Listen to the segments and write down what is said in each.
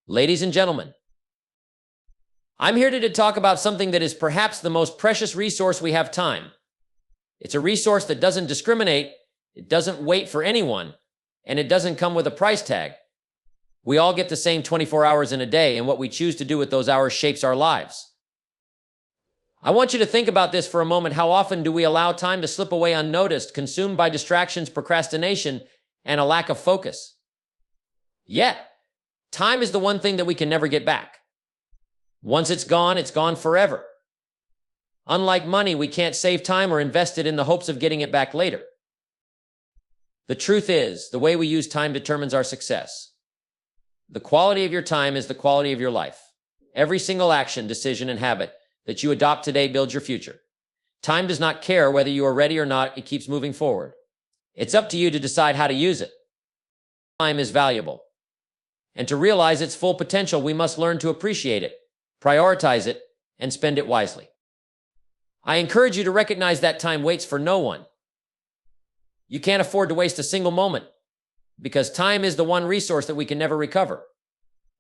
Ladies and gentlemen, I'm here to talk about something that is perhaps the most precious resource we have: time. It's a resource that doesn't discriminate, it doesn't wait for anyone, and it doesn't come with a price tag. We all get the same 24 hours in a day, and what we choose to do with those hours shapes our lives. I want you to think about this for a moment. How often do we allow time to slip away unnoticed, consumed by distractions, procrastination, and a lack of focus? Yet, time is the one thing that we can never get back. Once it's gone forever. Unlike money, we can't save time or invest it in the hopes of getting it back later. The truth is, the way we use time determines our success. The quality of your time is the quality of your life. Every single action, decision, and habit that you adopt today builds your future. Time does not care whether you are ready or not, it keeps moving forward. It's up to you to decide how to use it. Time is valuable. And to realize its full potential, we must learn to appreciate it, prioritize it, and spend it wisely. I encourage you to recognize that time waits for no one. You can't afford to waste a single moment, because time is the one resource that we can never recover.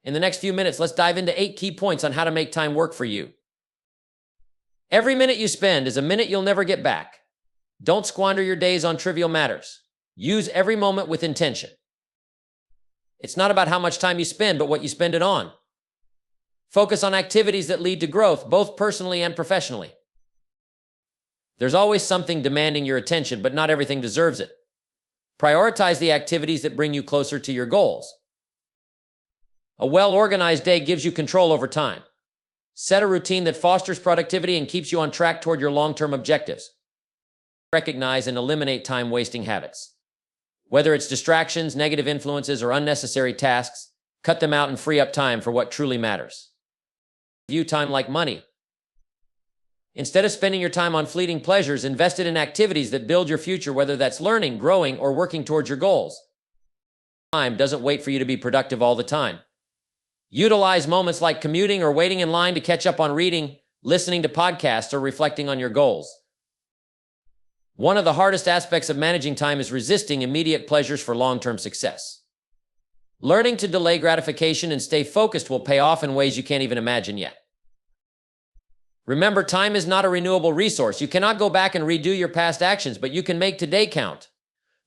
In the next few minutes, let's dive into 8 key points on how to make time work for you. Every minute you spend is a minute you'll never get back. Don't squander your days on trivial matters. Use every moment with intention. It's not about how much time you spend, but what you spend it on. Focus on activities that lead to growth, both personally and professionally. There's always something demanding your attention, but not everything deserves it. Prioritize the activities that bring you closer to your goals. A well-organized day gives you control over time. Set a routine that fosters productivity and keeps you on track toward your long-term objectives. Recognize and eliminate time-wasting habits. Whether it's distractions, negative influences, or unnecessary tasks, cut them out and free up time for what truly matters. View time like money. Instead of spending your time on fleeting pleasures, invest it in activities that build your future, whether that's learning, growing, or working towards your goals. Time doesn't wait for you to be productive all the time. Utilize moments like commuting or waiting in line to catch up on reading, listening to podcasts, or reflecting on your goals. One of the hardest aspects of managing time is resisting immediate pleasures for long-term success. Learning to delay gratification and stay focused will pay off in ways you can't even imagine yet. Remember, time is not a renewable resource. You cannot go back and redo your past actions, but you can make today count.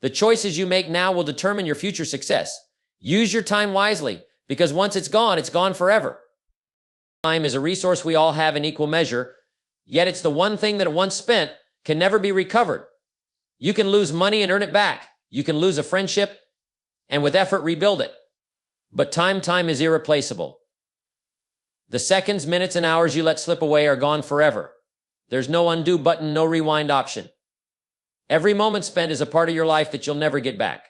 The choices you make now will determine your future success. Use your time wisely, because once it's gone forever. Time is a resource we all have in equal measure, yet it's the one thing that once spent can never be recovered. You can lose money and earn it back. You can lose a friendship and with effort rebuild it. But time is irreplaceable. The seconds, minutes, and hours you let slip away are gone forever. There's no undo button, no rewind option. Every moment spent is a part of your life that you'll never get back.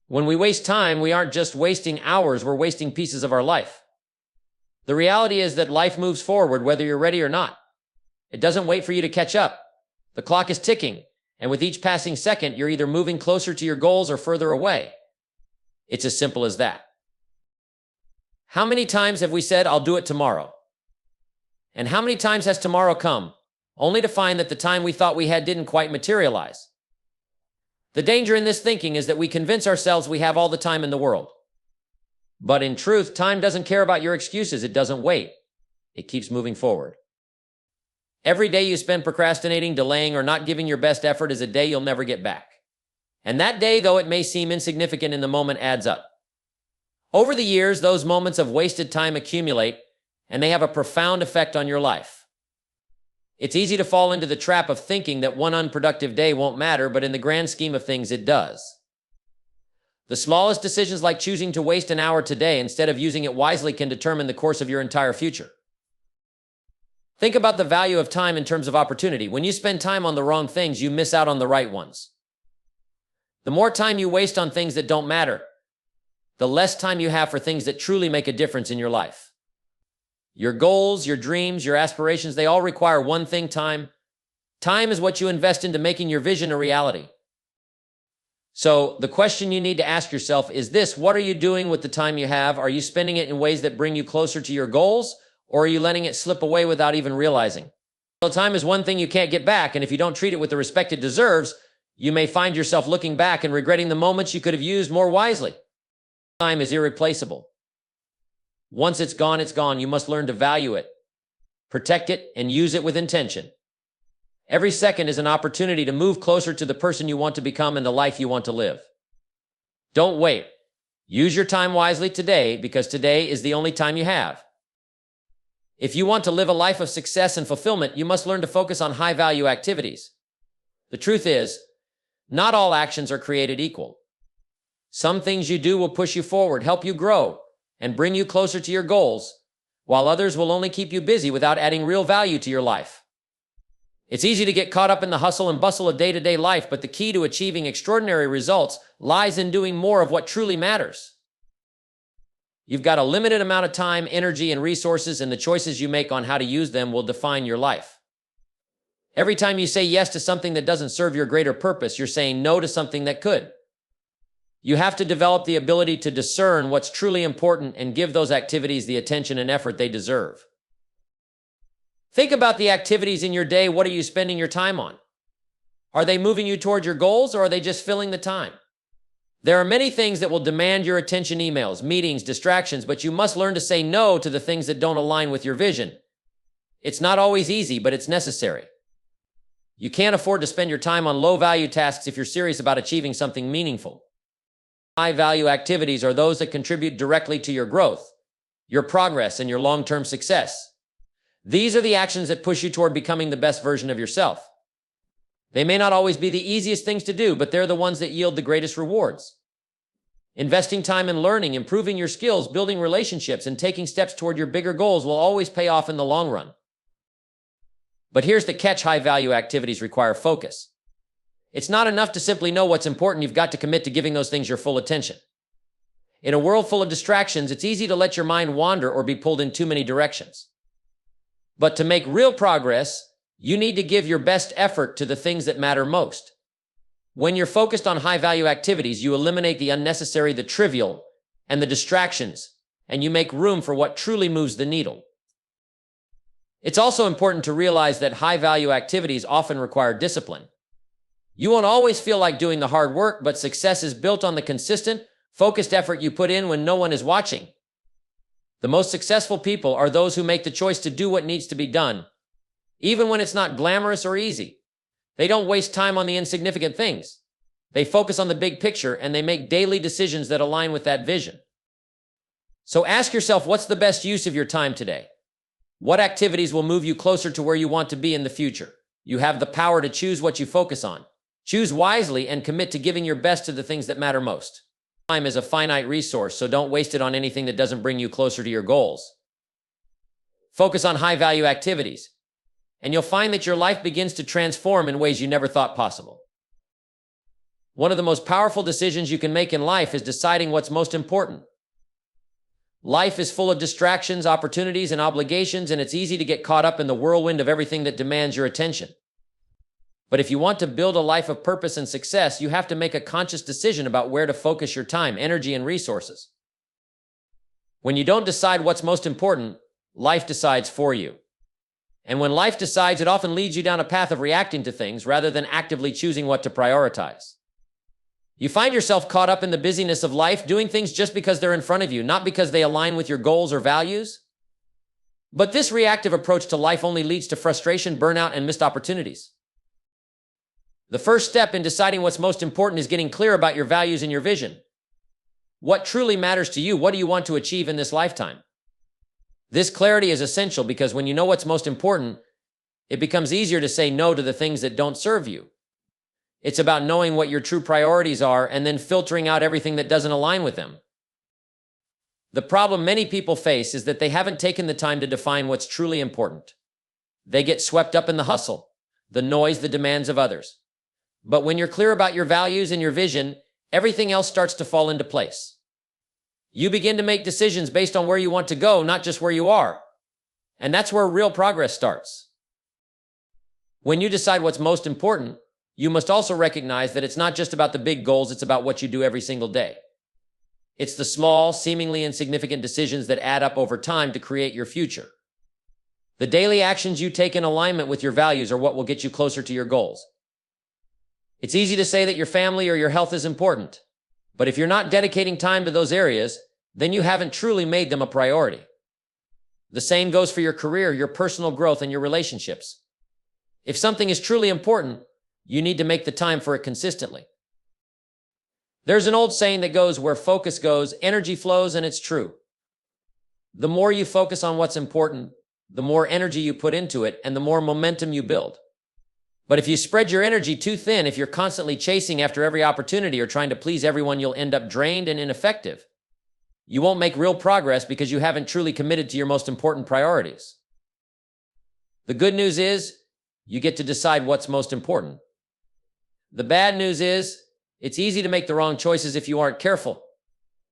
When we waste time, we aren't just wasting hours, we're wasting pieces of our life. The reality is that life moves forward whether you're ready or not. It doesn't wait for you to catch up. The clock is ticking, and with each passing second, you're either moving closer to your goals or further away. It's as simple as that. How many times have we said, "I'll do it tomorrow"? And how many times has tomorrow come, only to find that the time we thought we had didn't quite materialize? The danger in this thinking is that we convince ourselves we have all the time in the world. But in truth, time doesn't care about your excuses. It doesn't wait. It keeps moving forward. Every day you spend procrastinating, delaying, or not giving your best effort is a day you'll never get back. And that day, though it may seem insignificant in the moment, adds up. Over the years, those moments of wasted time accumulate, and they have a profound effect on your life. It's easy to fall into the trap of thinking that one unproductive day won't matter, but in the grand scheme of things, it does. The smallest decisions, like choosing to waste an hour today instead of using it wisely, can determine the course of your entire future. Think about the value of time in terms of opportunity. When you spend time on the wrong things, you miss out on the right ones. The more time you waste on things that don't matter, the less time you have for things that truly make a difference in your life. Your goals, your dreams, your aspirations, they all require one thing: time. Time is what you invest into making your vision a reality. So the question you need to ask yourself is this: what are you doing with the time you have? Are you spending it in ways that bring you closer to your goals, or are you letting it slip away without even realizing? Well, time is one thing you can't get back, and if you don't treat it with the respect it deserves, you may find yourself looking back and regretting the moments you could have used more wisely. Time is irreplaceable. Once it's gone, it's gone. You must learn to value it, protect it, and use it with intention. Every second is an opportunity to move closer to the person you want to become and the life you want to live. Don't wait. Use your time wisely today, because today is the only time you have. If you want to live a life of success and fulfillment, you must learn to focus on high-value activities. The truth is, not all actions are created equal. Some things you do will push you forward, help you grow, and bring you closer to your goals, while others will only keep you busy without adding real value to your life. It's easy to get caught up in the hustle and bustle of day-to-day life, but the key to achieving extraordinary results lies in doing more of what truly matters. You've got a limited amount of time, energy, and resources, and the choices you make on how to use them will define your life. Every time you say yes to something that doesn't serve your greater purpose, you're saying no to something that could. You have to develop the ability to discern what's truly important and give those activities the attention and effort they deserve. Think about the activities in your day. What are you spending your time on? Are they moving you toward your goals, or are they just filling the time? There are many things that will demand your attention: emails, meetings, distractions, but you must learn to say no to the things that don't align with your vision. It's not always easy, but it's necessary. You can't afford to spend your time on low-value tasks if you're serious about achieving something meaningful. High-value activities are those that contribute directly to your growth, your progress, and your long-term success. These are the actions that push you toward becoming the best version of yourself. They may not always be the easiest things to do, but they're the ones that yield the greatest rewards. Investing time in learning, improving your skills, building relationships, and taking steps toward your bigger goals will always pay off in the long run. But here's the catch: high-value activities require focus. It's not enough to simply know what's important. You've got to commit to giving those things your full attention. In a world full of distractions, it's easy to let your mind wander or be pulled in too many directions. But to make real progress, you need to give your best effort to the things that matter most. When you're focused on high-value activities, you eliminate the unnecessary, the trivial, and the distractions, and you make room for what truly moves the needle. It's also important to realize that high-value activities often require discipline. You won't always feel like doing the hard work, but success is built on the consistent, focused effort you put in when no one is watching. The most successful people are those who make the choice to do what needs to be done, even when it's not glamorous or easy. They don't waste time on the insignificant things. They focus on the big picture, and they make daily decisions that align with that vision. So ask yourself, what's the best use of your time today? What activities will move you closer to where you want to be in the future? You have the power to choose what you focus on. Choose wisely and commit to giving your best to the things that matter most. Time is a finite resource, so don't waste it on anything that doesn't bring you closer to your goals. Focus on high-value activities, and you'll find that your life begins to transform in ways you never thought possible. One of the most powerful decisions you can make in life is deciding what's most important. Life is full of distractions, opportunities, and obligations, and it's easy to get caught up in the whirlwind of everything that demands your attention. But if you want to build a life of purpose and success, you have to make a conscious decision about where to focus your time, energy, and resources. When you don't decide what's most important, life decides for you. And when life decides, it often leads you down a path of reacting to things rather than actively choosing what to prioritize. You find yourself caught up in the busyness of life, doing things just because they're in front of you, not because they align with your goals or values. But this reactive approach to life only leads to frustration, burnout, and missed opportunities. The first step in deciding what's most important is getting clear about your values and your vision. What truly matters to you? What do you want to achieve in this lifetime? This clarity is essential because when you know what's most important, it becomes easier to say no to the things that don't serve you. It's about knowing what your true priorities are and then filtering out everything that doesn't align with them. The problem many people face is that they haven't taken the time to define what's truly important. They get swept up in the hustle, the noise, the demands of others. But when you're clear about your values and your vision, everything else starts to fall into place. You begin to make decisions based on where you want to go, not just where you are. And that's where real progress starts. When you decide what's most important, you must also recognize that it's not just about the big goals, it's about what you do every single day. It's the small, seemingly insignificant decisions that add up over time to create your future. The daily actions you take in alignment with your values are what will get you closer to your goals. It's easy to say that your family or your health is important, but if you're not dedicating time to those areas, then you haven't truly made them a priority. The same goes for your career, your personal growth, and your relationships. If something is truly important, you need to make the time for it consistently. There's an old saying that goes, where focus goes, energy flows, and it's true. The more you focus on what's important, the more energy you put into it, and the more momentum you build. But if you spread your energy too thin, if you're constantly chasing after every opportunity or trying to please everyone, you'll end up drained and ineffective. You won't make real progress because you haven't truly committed to your most important priorities. The good news is, you get to decide what's most important. The bad news is, it's easy to make the wrong choices if you aren't careful.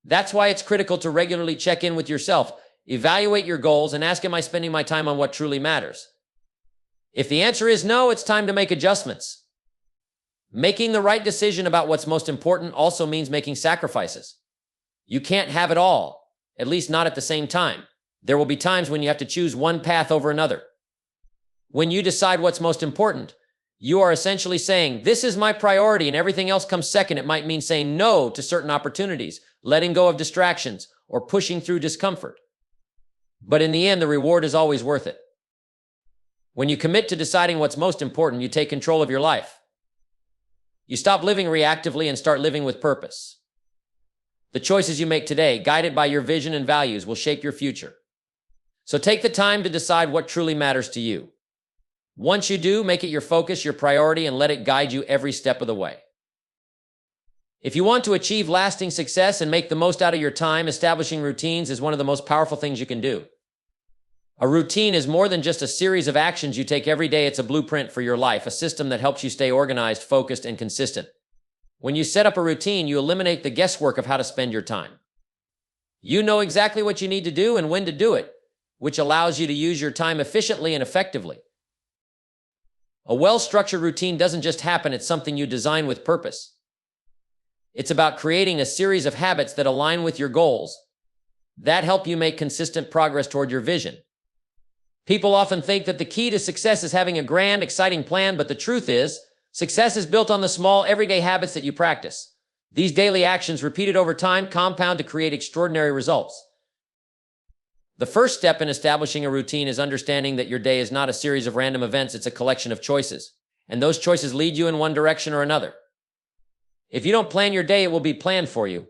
That's why it's critical to regularly check in with yourself, evaluate your goals, and ask, am I spending my time on what truly matters? If the answer is no, it's time to make adjustments. Making the right decision about what's most important also means making sacrifices. You can't have it all, at least not at the same time. There will be times when you have to choose one path over another. When you decide what's most important, you are essentially saying, this is my priority and everything else comes second. It might mean saying no to certain opportunities, letting go of distractions, or pushing through discomfort. But in the end, the reward is always worth it. When you commit to deciding what's most important, you take control of your life. You stop living reactively and start living with purpose. The choices you make today, guided by your vision and values, will shape your future. So take the time to decide what truly matters to you. Once you do, make it your focus, your priority, and let it guide you every step of the way. If you want to achieve lasting success and make the most out of your time, establishing routines is one of the most powerful things you can do. A routine is more than just a series of actions you take every day. It's a blueprint for your life, a system that helps you stay organized, focused, and consistent. When you set up a routine, you eliminate the guesswork of how to spend your time. You know exactly what you need to do and when to do it, which allows you to use your time efficiently and effectively. A well-structured routine doesn't just happen, it's something you design with purpose. It's about creating a series of habits that align with your goals, that help you make consistent progress toward your vision. People often think that the key to success is having a grand, exciting plan, but the truth is, success is built on the small, everyday habits that you practice. These daily actions, repeated over time, compound to create extraordinary results. The first step in establishing a routine is understanding that your day is not a series of random events, it's a collection of choices. And those choices lead you in one direction or another. If you don't plan your day, it will be planned for you,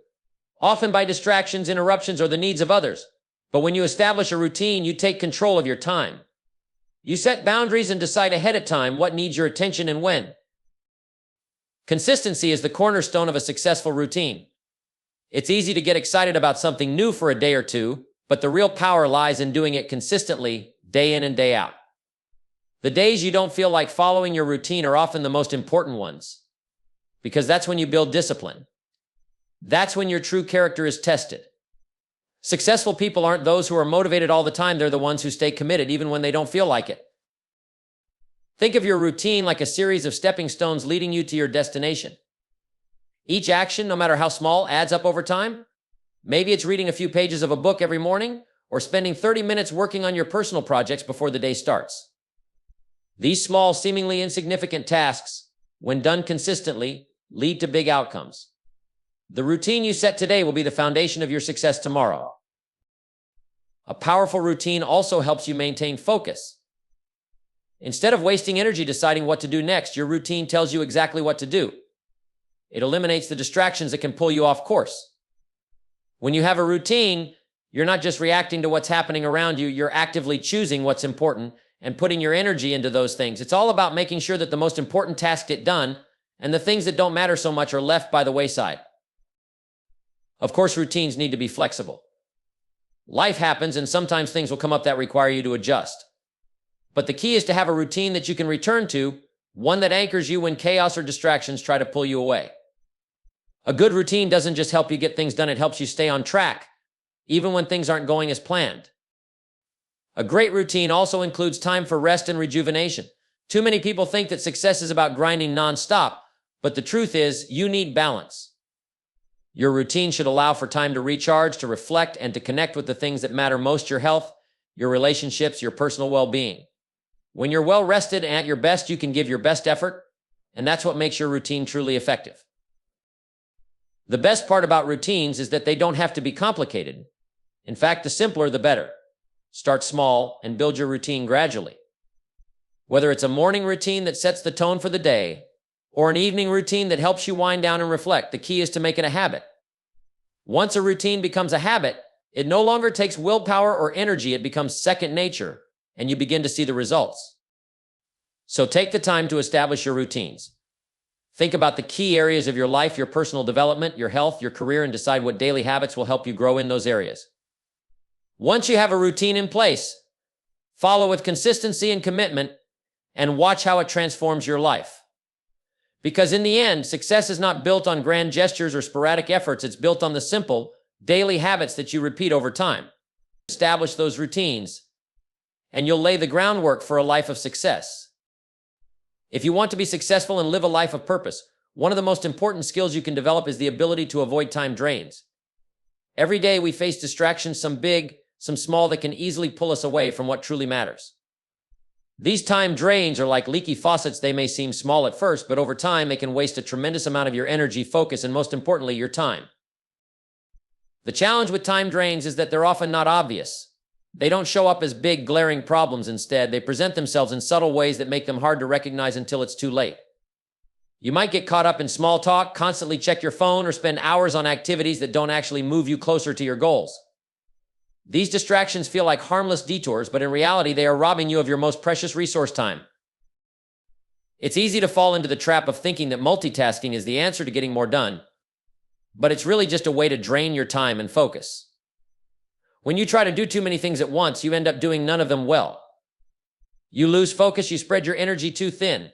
often by distractions, interruptions, or the needs of others. But when you establish a routine, you take control of your time. You set boundaries and decide ahead of time what needs your attention and when. Consistency is the cornerstone of a successful routine. It's easy to get excited about something new for a day or two, but the real power lies in doing it consistently, day in and day out. The days you don't feel like following your routine are often the most important ones, because that's when you build discipline. That's when your true character is tested. Successful people aren't those who are motivated all the time, they're the ones who stay committed even when they don't feel like it. Think of your routine like a series of stepping stones leading you to your destination. Each action, no matter how small, adds up over time. Maybe it's reading a few pages of a book every morning, or spending 30 minutes working on your personal projects before the day starts. These small, seemingly insignificant tasks, when done consistently, lead to big outcomes. The routine you set today will be the foundation of your success tomorrow. A powerful routine also helps you maintain focus. Instead of wasting energy deciding what to do next, your routine tells you exactly what to do. It eliminates the distractions that can pull you off course. When you have a routine, you're not just reacting to what's happening around you, you're actively choosing what's important and putting your energy into those things. It's all about making sure that the most important tasks get done and the things that don't matter so much are left by the wayside. Of course, routines need to be flexible. Life happens and sometimes things will come up that require you to adjust. But the key is to have a routine that you can return to, one that anchors you when chaos or distractions try to pull you away. A good routine doesn't just help you get things done, it helps you stay on track, even when things aren't going as planned. A great routine also includes time for rest and rejuvenation. Too many people think that success is about grinding nonstop, but the truth is, you need balance. Your routine should allow for time to recharge, to reflect, and to connect with the things that matter most: your health, your relationships, your personal well-being. When you're well rested and at your best, you can give your best effort, and that's what makes your routine truly effective. The best part about routines is that they don't have to be complicated. In fact, the simpler, the better. Start small and build your routine gradually. Whether it's a morning routine that sets the tone for the day, or an evening routine that helps you wind down and reflect, the key is to make it a habit. Once a routine becomes a habit, it no longer takes willpower or energy, it becomes second nature, and you begin to see the results. So take the time to establish your routines. Think about the key areas of your life, your personal development, your health, your career, and decide what daily habits will help you grow in those areas. Once you have a routine in place, follow with consistency and commitment, and watch how it transforms your life. Because in the end, success is not built on grand gestures or sporadic efforts. It's built on the simple, daily habits that you repeat over time. Establish those routines, and you'll lay the groundwork for a life of success. If you want to be successful and live a life of purpose, one of the most important skills you can develop is the ability to avoid time drains. Every day we face distractions, some big, some small, that can easily pull us away from what truly matters. These time drains are like leaky faucets. They may seem small at first, but over time they can waste a tremendous amount of your energy, focus, and most importantly, your time. The challenge with time drains is that they're often not obvious. They don't show up as big, glaring problems. Instead, they present themselves in subtle ways that make them hard to recognize until it's too late. You might get caught up in small talk, constantly check your phone, or spend hours on activities that don't actually move you closer to your goals. These distractions feel like harmless detours, but in reality, they are robbing you of your most precious resource, time. It's easy to fall into the trap of thinking that multitasking is the answer to getting more done, but it's really just a way to drain your time and focus. When you try to do too many things at once, you end up doing none of them well. You lose focus, you spread your energy too thin,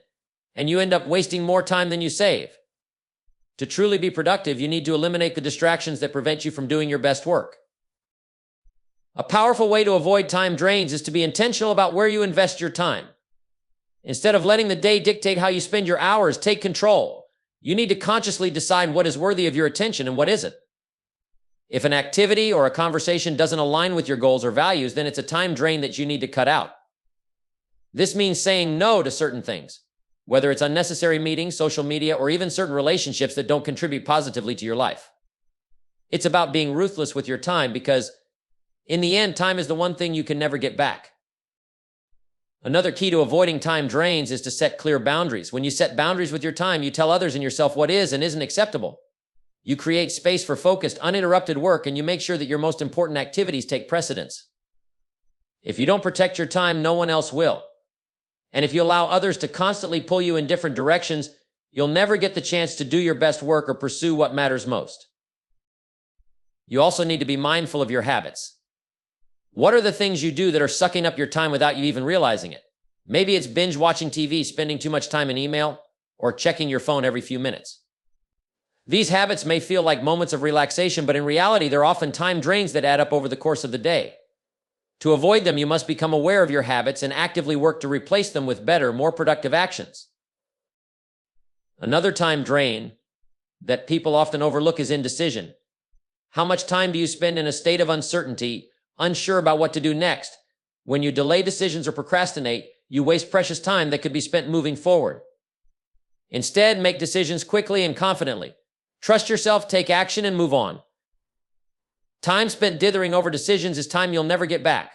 and you end up wasting more time than you save. To truly be productive, you need to eliminate the distractions that prevent you from doing your best work. A powerful way to avoid time drains is to be intentional about where you invest your time. Instead of letting the day dictate how you spend your hours, take control. You need to consciously decide what is worthy of your attention and what isn't. If an activity or a conversation doesn't align with your goals or values, then it's a time drain that you need to cut out. This means saying no to certain things, whether it's unnecessary meetings, social media, or even certain relationships that don't contribute positively to your life. It's about being ruthless with your time, because in the end, time is the one thing you can never get back. Another key to avoiding time drains is to set clear boundaries. When you set boundaries with your time, you tell others and yourself what is and isn't acceptable. You create space for focused, uninterrupted work, and you make sure that your most important activities take precedence. If you don't protect your time, no one else will. And if you allow others to constantly pull you in different directions, you'll never get the chance to do your best work or pursue what matters most. You also need to be mindful of your habits. What are the things you do that are sucking up your time without you even realizing it? Maybe it's binge watching TV, spending too much time in email, or checking your phone every few minutes. These habits may feel like moments of relaxation, but in reality, they're often time drains that add up over the course of the day. To avoid them, you must become aware of your habits and actively work to replace them with better, more productive actions. Another time drain that people often overlook is indecision. How much time do you spend in a state of uncertainty, unsure about what to do next? When you delay decisions or procrastinate, you waste precious time that could be spent moving forward. Instead, make decisions quickly and confidently. Trust yourself, take action, and move on. Time spent dithering over decisions is time you'll never get back.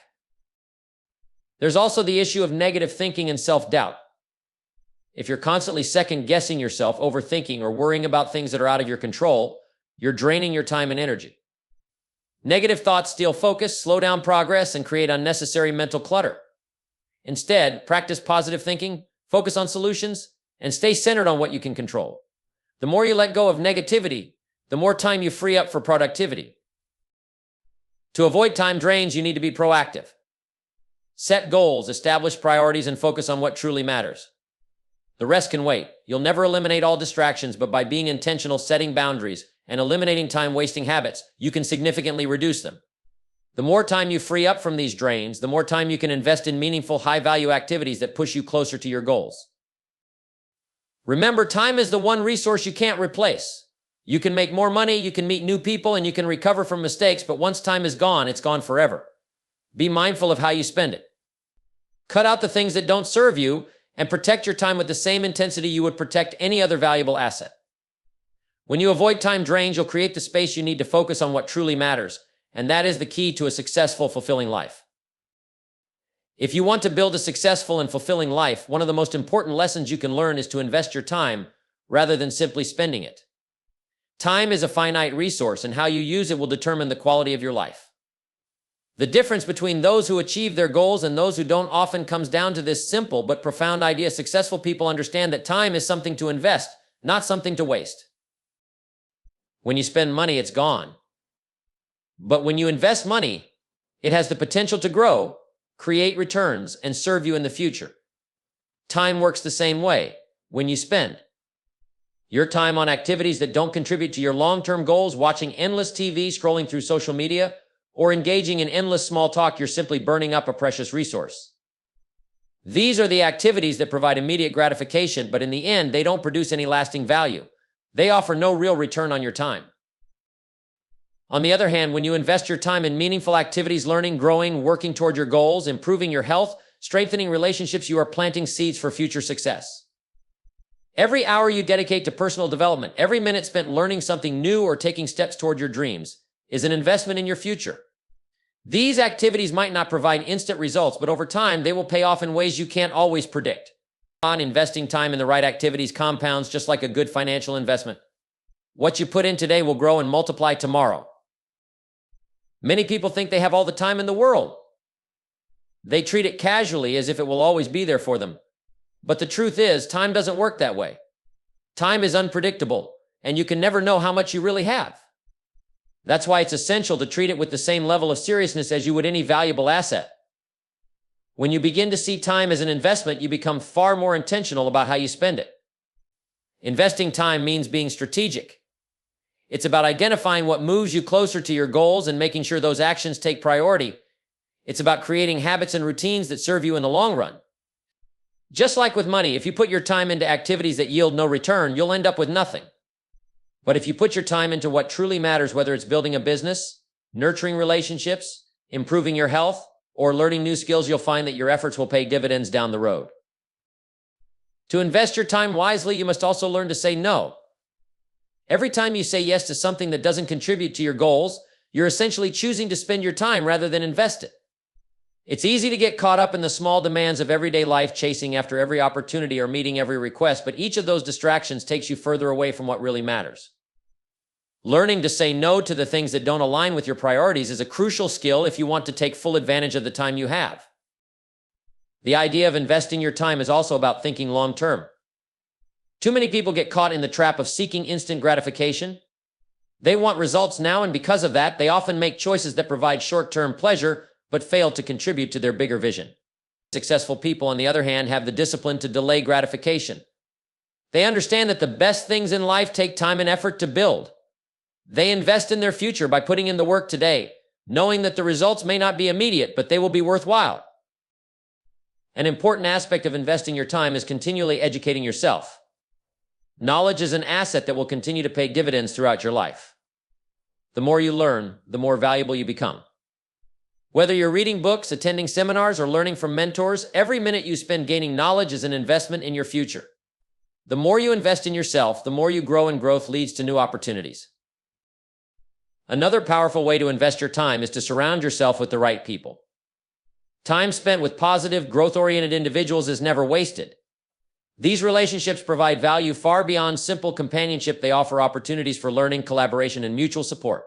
There's also the issue of negative thinking and self-doubt. If you're constantly second-guessing yourself, overthinking, or worrying about things that are out of your control, you're draining your time and energy. Negative thoughts steal focus, slow down progress, and create unnecessary mental clutter. Instead, practice positive thinking, focus on solutions, and stay centered on what you can control. The more you let go of negativity, the more time you free up for productivity. To avoid time drains, you need to be proactive. Set goals, establish priorities, and focus on what truly matters. The rest can wait. You'll never eliminate all distractions, but by being intentional, setting boundaries, and eliminating time-wasting habits, you can significantly reduce them. The more time you free up from these drains, the more time you can invest in meaningful, high-value activities that push you closer to your goals. Remember, time is the one resource you can't replace. You can make more money, you can meet new people, and you can recover from mistakes, but once time is gone, it's gone forever. Be mindful of how you spend it. Cut out the things that don't serve you and protect your time with the same intensity you would protect any other valuable asset. When you avoid time drains, you'll create the space you need to focus on what truly matters, and that is the key to a successful, fulfilling life. If you want to build a successful and fulfilling life, one of the most important lessons you can learn is to invest your time rather than simply spending it. Time is a finite resource, and how you use it will determine the quality of your life. The difference between those who achieve their goals and those who don't often comes down to this simple but profound idea. Successful people understand that time is something to invest, not something to waste. When you spend money, it's gone. But when you invest money, it has the potential to grow, create returns, and serve you in the future. Time works the same way. When you spend your time on activities that don't contribute to your long-term goals, watching endless TV, scrolling through social media, or engaging in endless small talk, you're simply burning up a precious resource. These are the activities that provide immediate gratification, but in the end, they don't produce any lasting value. They offer no real return on your time. On the other hand, when you invest your time in meaningful activities, learning, growing, working toward your goals, improving your health, strengthening relationships, you are planting seeds for future success. Every hour you dedicate to personal development, every minute spent learning something new or taking steps toward your dreams, is an investment in your future. These activities might not provide instant results, but over time, they will pay off in ways you can't always predict. Investing time in the right activities compounds just like a good financial investment. What you put in today will grow and multiply tomorrow. Many people think they have all the time in the world. They treat it casually as if it will always be there for them. But the truth is, time doesn't work that way. Time is unpredictable, and you can never know how much you really have. That's why it's essential to treat it with the same level of seriousness as you would any valuable asset. When you begin to see time as an investment, you become far more intentional about how you spend it. Investing time means being strategic. It's about identifying what moves you closer to your goals and making sure those actions take priority. It's about creating habits and routines that serve you in the long run. Just like with money, if you put your time into activities that yield no return, you'll end up with nothing. But if you put your time into what truly matters, whether it's building a business, nurturing relationships, improving your health, or learning new skills, you'll find that your efforts will pay dividends down the road. To invest your time wisely, you must also learn to say no. Every time you say yes to something that doesn't contribute to your goals, you're essentially choosing to spend your time rather than invest it. It's easy to get caught up in the small demands of everyday life, chasing after every opportunity or meeting every request, but each of those distractions takes you further away from what really matters. Learning to say no to the things that don't align with your priorities is a crucial skill if you want to take full advantage of the time you have. The idea of investing your time is also about thinking long-term. Too many people get caught in the trap of seeking instant gratification. They want results now, and because of that, they often make choices that provide short-term pleasure, but fail to contribute to their bigger vision. Successful people, on the other hand, have the discipline to delay gratification. They understand that the best things in life take time and effort to build. They invest in their future by putting in the work today, knowing that the results may not be immediate, but they will be worthwhile. An important aspect of investing your time is continually educating yourself. Knowledge is an asset that will continue to pay dividends throughout your life. The more you learn, the more valuable you become. Whether you're reading books, attending seminars, or learning from mentors, every minute you spend gaining knowledge is an investment in your future. The more you invest in yourself, the more you grow, and growth leads to new opportunities. Another powerful way to invest your time is to surround yourself with the right people. Time spent with positive, growth-oriented individuals is never wasted. These relationships provide value far beyond simple companionship. They offer opportunities for learning, collaboration, and mutual support.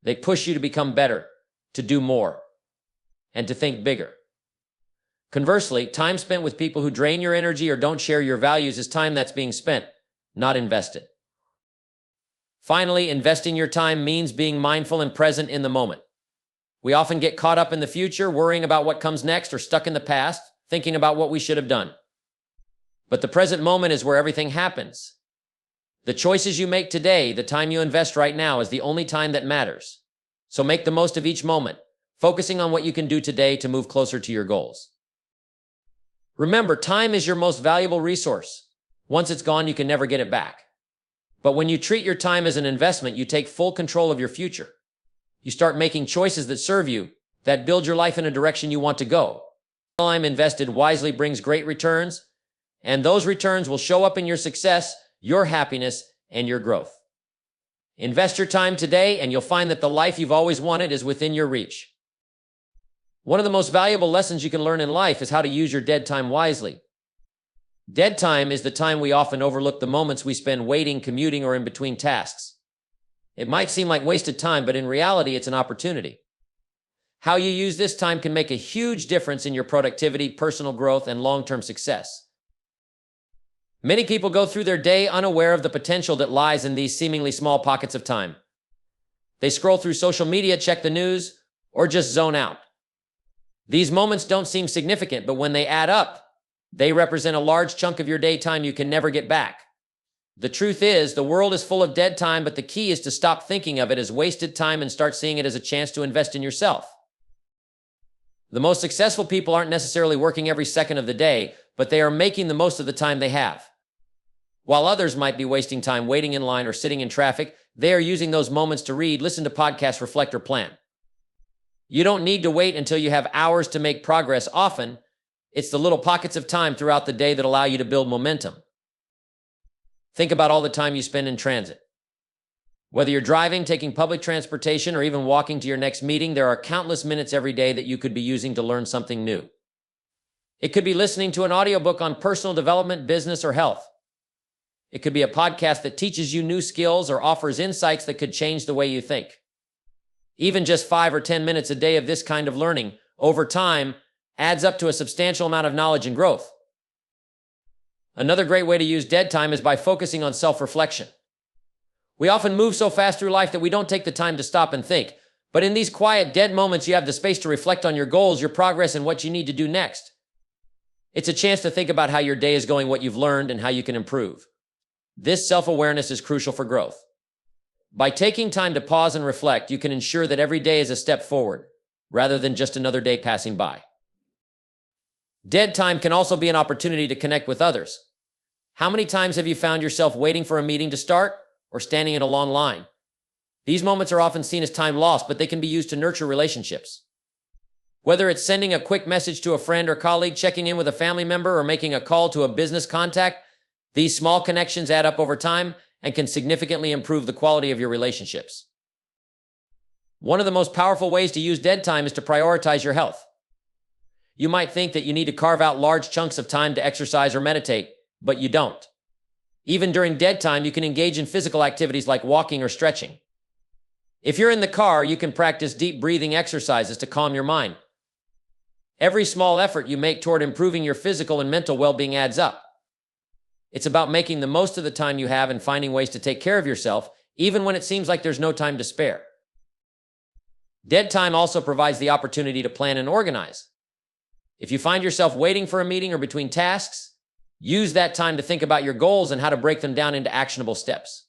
They push you to become better, to do more, and to think bigger. Conversely, time spent with people who drain your energy or don't share your values is time that's being spent, not invested. Finally, investing your time means being mindful and present in the moment. We often get caught up in the future, worrying about what comes next, or stuck in the past, thinking about what we should have done. But the present moment is where everything happens. The choices you make today, the time you invest right now, is the only time that matters. So make the most of each moment, focusing on what you can do today to move closer to your goals. Remember, time is your most valuable resource. Once it's gone, you can never get it back. But when you treat your time as an investment, you take full control of your future. You start making choices that serve you, that build your life in a direction you want to go. Time invested wisely brings great returns, and those returns will show up in your success, your happiness, and your growth. Invest your time today, and you'll find that the life you've always wanted is within your reach. One of the most valuable lessons you can learn in life is how to use your dead time wisely. Dead time is the time we often overlook, the moments we spend waiting, commuting, or in between tasks. It might seem like wasted time, but in reality, it's an opportunity. How you use this time can make a huge difference in your productivity, personal growth, and long-term success. Many people go through their day unaware of the potential that lies in these seemingly small pockets of time. They scroll through social media, check the news, or just zone out. These moments don't seem significant, but when they add up, they represent a large chunk of your daytime you can never get back. The truth is, the world is full of dead time, but the key is to stop thinking of it as wasted time and start seeing it as a chance to invest in yourself. The most successful people aren't necessarily working every second of the day, but they are making the most of the time they have. While others might be wasting time waiting in line or sitting in traffic, they are using those moments to read, listen to podcasts, reflect, or plan. You don't need to wait until you have hours to make progress. Often, it's the little pockets of time throughout the day that allow you to build momentum. Think about all the time you spend in transit. Whether you're driving, taking public transportation, or even walking to your next meeting, there are countless minutes every day that you could be using to learn something new. It could be listening to an audiobook on personal development, business, or health. It could be a podcast that teaches you new skills or offers insights that could change the way you think. Even just 5 or 10 minutes a day of this kind of learning, over time, adds up to a substantial amount of knowledge and growth. Another great way to use dead time is by focusing on self-reflection. We often move so fast through life that we don't take the time to stop and think. But in these quiet, dead moments, you have the space to reflect on your goals, your progress, and what you need to do next. It's a chance to think about how your day is going, what you've learned, and how you can improve. This self-awareness is crucial for growth. By taking time to pause and reflect, you can ensure that every day is a step forward, rather than just another day passing by. Dead time can also be an opportunity to connect with others. How many times have you found yourself waiting for a meeting to start or standing in a long line? These moments are often seen as time lost, but they can be used to nurture relationships. Whether it's sending a quick message to a friend or colleague, checking in with a family member, or making a call to a business contact, these small connections add up over time and can significantly improve the quality of your relationships. One of the most powerful ways to use dead time is to prioritize your health. You might think that you need to carve out large chunks of time to exercise or meditate, but you don't. Even during dead time, you can engage in physical activities like walking or stretching. If you're in the car, you can practice deep breathing exercises to calm your mind. Every small effort you make toward improving your physical and mental well-being adds up. It's about making the most of the time you have and finding ways to take care of yourself, even when it seems like there's no time to spare. Dead time also provides the opportunity to plan and organize. If you find yourself waiting for a meeting or between tasks, use that time to think about your goals and how to break them down into actionable steps.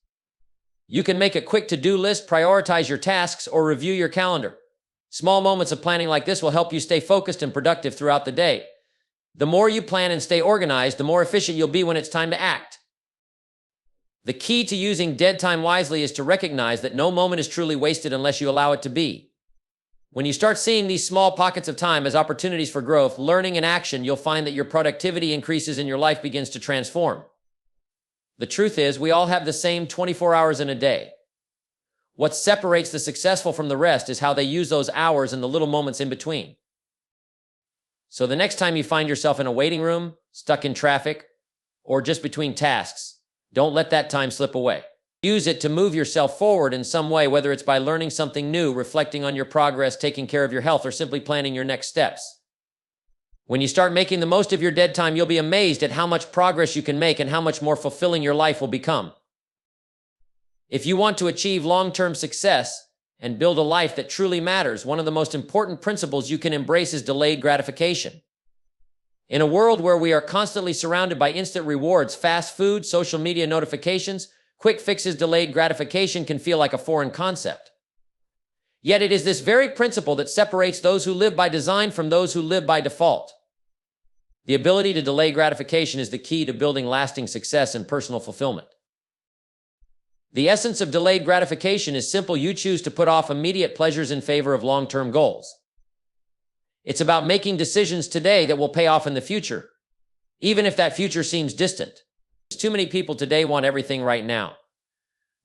You can make a quick to-do list, prioritize your tasks, or review your calendar. Small moments of planning like this will help you stay focused and productive throughout the day. The more you plan and stay organized, the more efficient you'll be when it's time to act. The key to using dead time wisely is to recognize that no moment is truly wasted unless you allow it to be. When you start seeing these small pockets of time as opportunities for growth, learning, and action, you'll find that your productivity increases and your life begins to transform. The truth is, we all have the same 24 hours in a day. What separates the successful from the rest is how they use those hours and the little moments in between. So the next time you find yourself in a waiting room, stuck in traffic, or just between tasks, don't let that time slip away. Use it to move yourself forward in some way, whether it's by learning something new, reflecting on your progress, taking care of your health, or simply planning your next steps. When you start making the most of your dead time, you'll be amazed at how much progress you can make and how much more fulfilling your life will become. If you want to achieve long-term success and build a life that truly matters, one of the most important principles you can embrace is delayed gratification. In a world where we are constantly surrounded by instant rewards, fast food, social media notifications, quick fixes, delayed gratification can feel like a foreign concept. Yet it is this very principle that separates those who live by design from those who live by default. The ability to delay gratification is the key to building lasting success and personal fulfillment. The essence of delayed gratification is simple. You choose to put off immediate pleasures in favor of long-term goals. It's about making decisions today that will pay off in the future, even if that future seems distant. Too many people today want everything right now.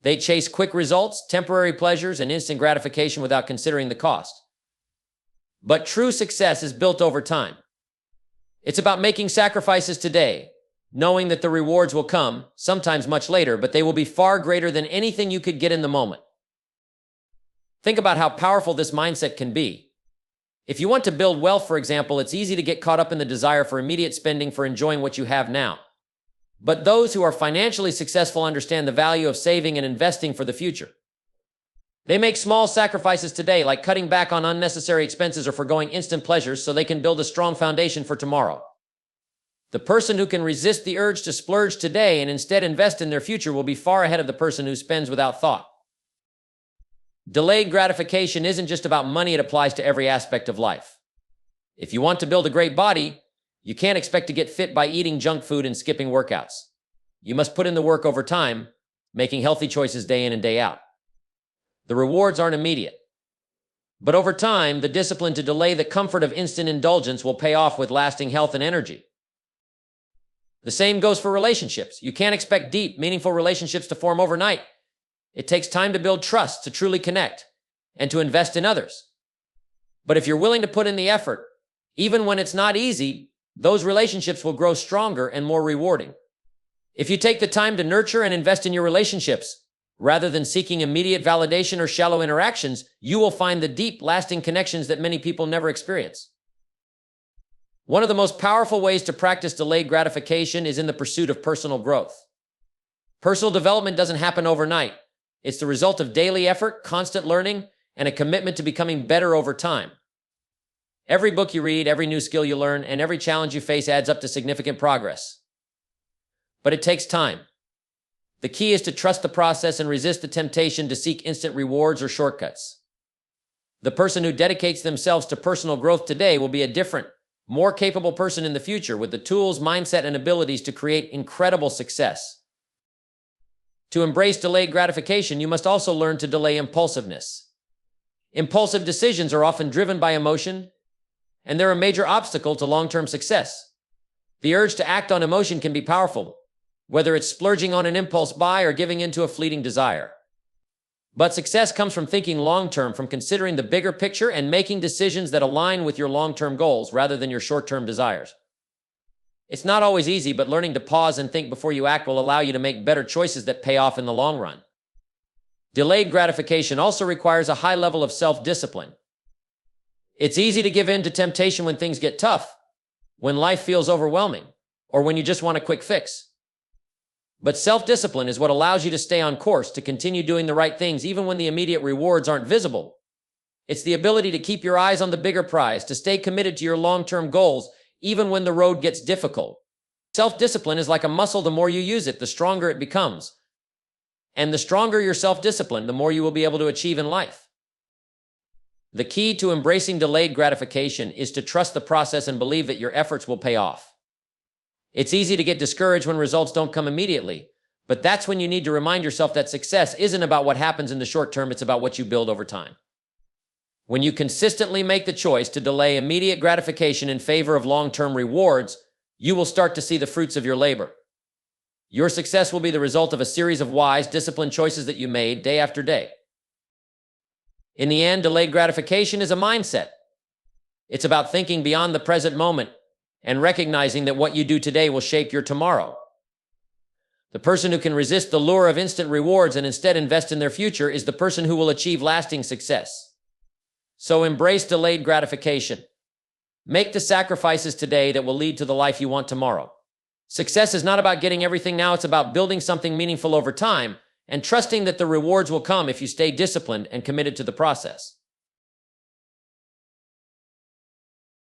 They chase quick results, temporary pleasures, and instant gratification without considering the cost. But true success is built over time. It's about making sacrifices today, knowing that the rewards will come, sometimes much later, but they will be far greater than anything you could get in the moment. Think about how powerful this mindset can be. If you want to build wealth, for example, it's easy to get caught up in the desire for immediate spending for enjoying what you have now. But those who are financially successful understand the value of saving and investing for the future. They make small sacrifices today, like cutting back on unnecessary expenses or foregoing instant pleasures so they can build a strong foundation for tomorrow. The person who can resist the urge to splurge today and instead invest in their future will be far ahead of the person who spends without thought. Delayed gratification isn't just about money, it applies to every aspect of life. If you want to build a great body, you can't expect to get fit by eating junk food and skipping workouts. You must put in the work over time, making healthy choices day in and day out. The rewards aren't immediate. But over time, the discipline to delay the comfort of instant indulgence will pay off with lasting health and energy. The same goes for relationships. You can't expect deep, meaningful relationships to form overnight. It takes time to build trust, to truly connect, and to invest in others. But if you're willing to put in the effort, even when it's not easy, those relationships will grow stronger and more rewarding. If you take the time to nurture and invest in your relationships, rather than seeking immediate validation or shallow interactions, you will find the deep, lasting connections that many people never experience. One of the most powerful ways to practice delayed gratification is in the pursuit of personal growth. Personal development doesn't happen overnight. It's the result of daily effort, constant learning, and a commitment to becoming better over time. Every book you read, every new skill you learn, and every challenge you face adds up to significant progress. But it takes time. The key is to trust the process and resist the temptation to seek instant rewards or shortcuts. The person who dedicates themselves to personal growth today will be a different, more capable person in the future with the tools, mindset, and abilities to create incredible success. To embrace delayed gratification, you must also learn to delay impulsiveness. Impulsive decisions are often driven by emotion, and they're a major obstacle to long-term success. The urge to act on emotion can be powerful, whether it's splurging on an impulse buy or giving in to a fleeting desire. But success comes from thinking long-term, from considering the bigger picture and making decisions that align with your long-term goals rather than your short-term desires. It's not always easy, but learning to pause and think before you act will allow you to make better choices that pay off in the long run. Delayed gratification also requires a high level of self-discipline. It's easy to give in to temptation when things get tough, when life feels overwhelming, or when you just want a quick fix. But self-discipline is what allows you to stay on course, to continue doing the right things even when the immediate rewards aren't visible. It's the ability to keep your eyes on the bigger prize, to stay committed to your long-term goals even when the road gets difficult. Self-discipline is like a muscle. The more you use it, the stronger it becomes. And the stronger your self-discipline, the more you will be able to achieve in life. The key to embracing delayed gratification is to trust the process and believe that your efforts will pay off. It's easy to get discouraged when results don't come immediately, but that's when you need to remind yourself that success isn't about what happens in the short term, it's about what you build over time. When you consistently make the choice to delay immediate gratification in favor of long-term rewards, you will start to see the fruits of your labor. Your success will be the result of a series of wise, disciplined choices that you made day after day. In the end, delayed gratification is a mindset. It's about thinking beyond the present moment and recognizing that what you do today will shape your tomorrow. The person who can resist the lure of instant rewards and instead invest in their future is the person who will achieve lasting success. So embrace delayed gratification. Make the sacrifices today that will lead to the life you want tomorrow. Success is not about getting everything now, it's about building something meaningful over time and trusting that the rewards will come if you stay disciplined and committed to the process.